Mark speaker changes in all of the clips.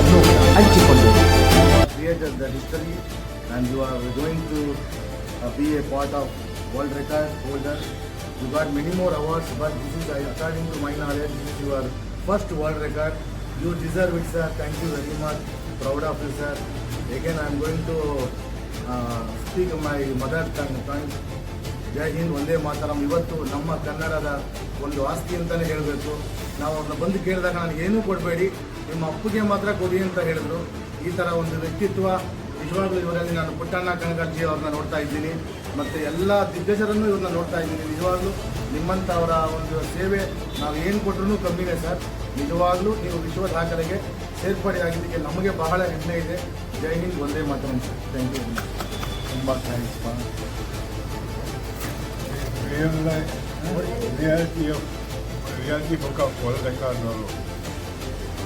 Speaker 1: ಅಭಿಪ್ರಾಯವನ್ನು ಹಂಚಿಕೊಂಡರು.
Speaker 2: Created the history and you are going to be a part of world record holder. You got many more awards, but this is, according to my knowledge, this is your first world record. You deserve it, sir. Thank you very much. Proud of you, sir. Again, I am going to speak my mother tongue. ಜೈ ಹಿಂದ್, ಒಂದೇ ಮಾತರಂ. ಇವತ್ತು ನಮ್ಮ ಕನ್ನಡದ ಒಂದು ಆಸ್ತಿ ಅಂತಲೇ ಹೇಳಬೇಕು. ನಾವು ಅವ್ರನ್ನ ಬಂದು ಕೇಳಿದಾಗ ನನಗೆ ಏನೂ ಕೊಡಬೇಡಿ, ನಿಮ್ಮ ಅಪ್ಪಗೆ ಮಾತ್ರ ಕೊಡಿ ಅಂತ ಹೇಳಿದ್ರು. ಈ ಥರ ಒಂದು ವ್ಯಕ್ತಿತ್ವ ನಿಜವಾಗ್ಲೂ ಇವರಲ್ಲಿ ನಾನು ಪುಟ್ಟಣ್ಣ ಕಣಗಾರ್ಜಿ ಅವ್ರನ್ನ ನೋಡ್ತಾ ಇದ್ದೀನಿ, ಮತ್ತು ಎಲ್ಲ ದಿಗ್ಗಜರನ್ನು ಇವ್ರನ್ನ ನೋಡ್ತಾ ಇದ್ದೀನಿ. ನಿಜವಾಗ್ಲೂ ನಿಮ್ಮಂಥವರ ಒಂದು ಸೇವೆ ನಾವು ಏನು ಕೊಟ್ಟರೂ ಕಮ್ಮಿನೇ ಸರ್. ನಿಜವಾಗ್ಲೂ ನೀವು ವಿಶ್ವ ದಾಖಲೆಗೆ ಸೇರ್ಪಡೆಯಾಗಿದ್ದಕ್ಕೆ ನಮಗೆ ಬಹಳ ಹೆಮ್ಮೆ ಇದೆ. ಜೈ ಹಿಂದ್, ಒಂದೇ ಮಾತರಂ ಸರ್. Thank you.
Speaker 3: ತುಂಬ thanks. Reality book of world ರೆಕಾರ್ಡ್ನವರು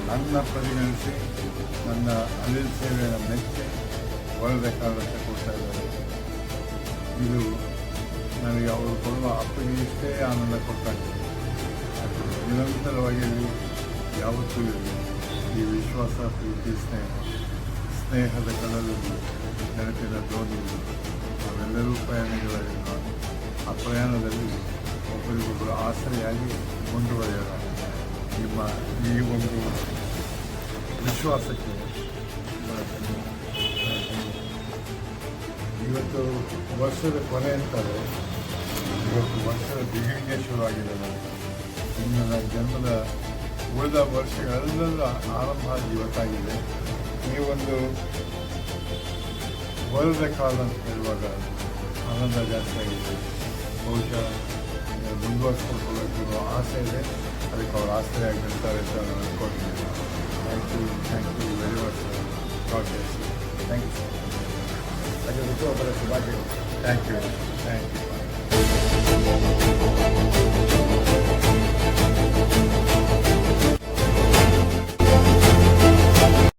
Speaker 3: ನನ್ನ ಪರಿಗಣಿಸಿ ನನ್ನ ಅನಿಲ್ ಸೇವೆಯನ್ನು ಮೆಚ್ಚಿ ವರ್ಲ್ಡ್ ರೆಕಾರ್ಡ್ ಅಂತ ಕೊಡ್ತಾ ಇದ್ದಾರೆ. ಇದು ನನಗೆ ಅವರು ಕೊಡುವ ಅಪ್ಪಗೆ ಇಷ್ಟೇ ಆನಂದ ಕೊಡ್ತಾರೆ. ಅದು ನಿರಂತರವಾಗಿ ಯಾವತ್ತೂ ಇರಲಿ. ಈ ವಿಶ್ವಾಸ, ಪ್ರೀತಿ, ಸ್ನೇಹದ ಕಡಲಲ್ಲಿ ನೆನಪಿನ ದೋಣಿ ನಾವೆಲ್ಲರೂ ಪ್ರಯಾಣಿಗಳಾಗಿ ಆ ಪ್ರಯಾಣದಲ್ಲಿ ಒಬ್ಬರಿಗೊಬ್ಬರು ಆಸರೆಯಾಗಿ ಮುಂದುವರಿಯೋಣ. ನಿಮ್ಮ ಈ ಒಂದು ವಿಶ್ವಾಸಕ್ಕೆ ಇವತ್ತು ವರ್ಷದ ಕೊನೆ ಅಂತಾರೆ, ಇವತ್ತು ವರ್ಷದ ಬಿಗಿನಿಂಗೇ ಶುರುವಾಗಿದೆ. ಇನ್ನು ನನ್ನ ಜನ್ಮದ ಉಳಿದ ವರ್ಷಗಳೆಲ್ಲ ಆರಂಭ ಇವತ್ತಾಗಿದೆ. ಈ ಒಂದು ವರ್ಲ್ಡ್ ರೆಕಾರ್ಡ್ ಅಂತ ಹೇಳುವಾಗ ಆನಂದ ಜಾಸ್ತಿ ಆಗಿದೆ. ಬಹುಶಃ ಮುಂದುವರ್ಸ್ಕೊಳ್ಬೇಕು ಆಸೆ ಇದೆ. ಅದಕ್ಕೆ ಅವ್ರು ಆಸರೆ ಆಗಿರ್ತಾರೆ ಅಂತ ನಾನು ಅಂದ್ಕೊಂಡಿದ್ದೀನಿ. Thank you very much sir. God bless you. Thank you sir.
Speaker 2: ಅದು ಹುಟ್ಟುಹಬ್ಬದ ಶುಭಾಶಯಗಳು.
Speaker 3: Thank you.